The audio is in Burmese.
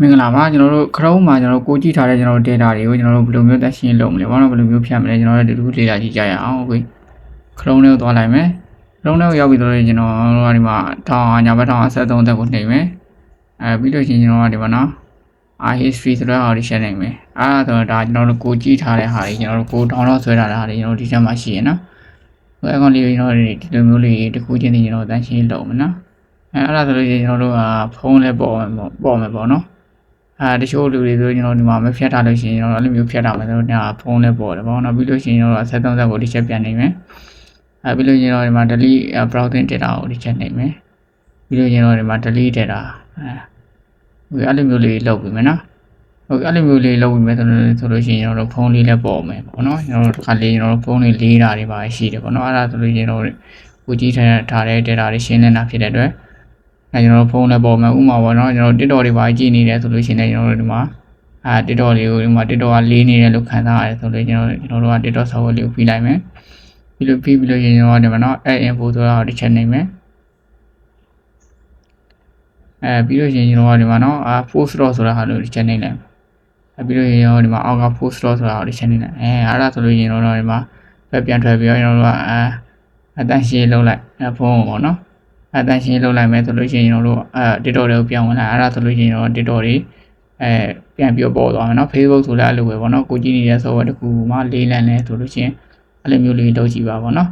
မင်္ဂလာပါကျွန်တော်တို့ခရုံးမှာကျွန်တော်တို့ကိုကြည့်ထားတဲ့ကျွန်တော်တို့ data တွေကိုကျွန်တော်တို့ဘယ်လိုမျိုးသက်ရှင်းလုပ်မလဲဘာလို့ဘယ်လိုမျိုးဖြတ်မလဲကျွန်တော်တို့ဒီလိုလေ့လာကြည့်ကြရအောင်โอเคခရုံးလေးကိုသွားလိုက်မယ်ခရုံးလေးကိုရောက်ပြီဆိုတော့ကျွန်တော်တို့ဒီမှာ1000ညာဘက်1073တက်ကိုနှိပ်မယ်ပြီးလို့ရှိရင်ကျွန်တော်ကဒီမှာနော် I history ဆိုတော့ဟာဒီရှင်းနိုင်မယ်ဆိုတော့ဒါကျွန်တော်တို့ကိုကြည့်ထားတဲ့ဟာတွေကျွန်တော်တို့ကို download ဆွဲထားတဲ့ဟာတွေကျွန်တော်တို့ဒီချက်မှာရှိရနော်ဟိုအကောင့်လေးကျွန်တော်တို့ဒီလိုမျိုးလေးတစ်ခုချင်းကျွန်တော်တို့တန်းရှင်းလုပ်မယ်နော်အဲ့ဒါဆိုလို့ရှိရင်ကျွန်တော်တို့ဖုန်းလေးပေါ်မယ်ပေါ့နော်တချို့လူတွေဆိုကျွန်တော်ဒီမှာမဖြတ်ထားလို့ရှိရင်ကျွန်တော်အဲ့လိုမျိုးဖြတ်ထားမယ်ဆိုတော့ဒါဖုန်းနဲ့ပေါ်တယ်ပေါ့နော်ပြီးလို့ရှိရင်ကျွန်တော်ဆက်30ကိုတစ်ချက်ပြန်နေမယ်ပြီးလို့ကျွန်တော်ဒီမှာ delete browsing data ကိုတစ်ချက်နေမယ်ပြီးလို့ကျွန်တော်ဒီမှာ delete data အဲ့လိုမျိုးလေးလုပ်ပြီးမယ်နော်ဟုတ်အဲ့လိုမျိုးလေးလုပ်ပြီးမယ်ဆိုလို့ရှိရင်ကျွန်တော်ဖုန်းလေးလည်းပေါ်မယ်ပေါ့နော်ကျွန်တော်တစ်ခါလေးကျွန်တော်ဖုန်းလေးလေးတာတွေပါရှိတယ်ပေါ့နော်အဲ့ဒါဆိုလို့ကျွန်တော်ကိုကြည့်ထားတဲ့ data တွေရှင်းနေတာဖြစ်တဲ့အတွက်ကျွန်တော်ဖုန်းနဲ့ပေါ်မှာဥမာပေါ့နော်ကျွန်တော် TikTok တွေပါကြည့်နေတယ်ဆိုလို့ရှိရင်ကျွန်တော်တို့ဒီမှာTikTok လေးကိုဒီမှာ TikTok ကလေးနေတယ်လို့ခံစားရတယ်ဆိုလို့ကျွန်တော်တို့က TikTok software လေးကိုပြီးလိုက်မယ်ပြီးလို့ရင်ကျွန်တော်ဒီမှာနော် add info ဆိုတာကိုတစ်ချက်နှိပ်မယ်ပြီးလို့ရှိရင်ကျွန်တော်ကဒီမှာနော်post row ဆိုတာဟာလို့တစ်ချက်နှိပ်လိုက်ပြီးလို့ရင်ကျွန်တော်ဒီမှာအောက်က post row ဆိုတာကိုတစ်ချက်နှိပ်လိုက်အဲ့ဒါဆိုလို့ရင်ကျွန်တော်ဒီမှာပဲပြန်ထွက်ပြီးတော့ကျွန်တော်တို့ကအတန်းရှင်းလုပ်လိုက်ဖုန်းပေါ့နော်အတန်းရှင်းလုပ်လိုက်မယ်ဆိုလို့ရှိရင်ကျွန်တော်တို့TikTok တွေကိုပြန်ဝင်လာအဲ့ဒါဆိုလို့ရှိရင်ကျွန်တော် TikTok တွေပြန်ပြီးပေါ်သွားမယ်နော် Facebook ဆိုလည်းအဲ့လိုပဲပေါ့နော်ကိုကြည့်နေတဲ့ software တစ်ခုမှလေးလံနေဆိုလို့ရှိရင်အဲ့လိုမျိုးလေးလုပ်ကြည့်ပါပေါ့နော်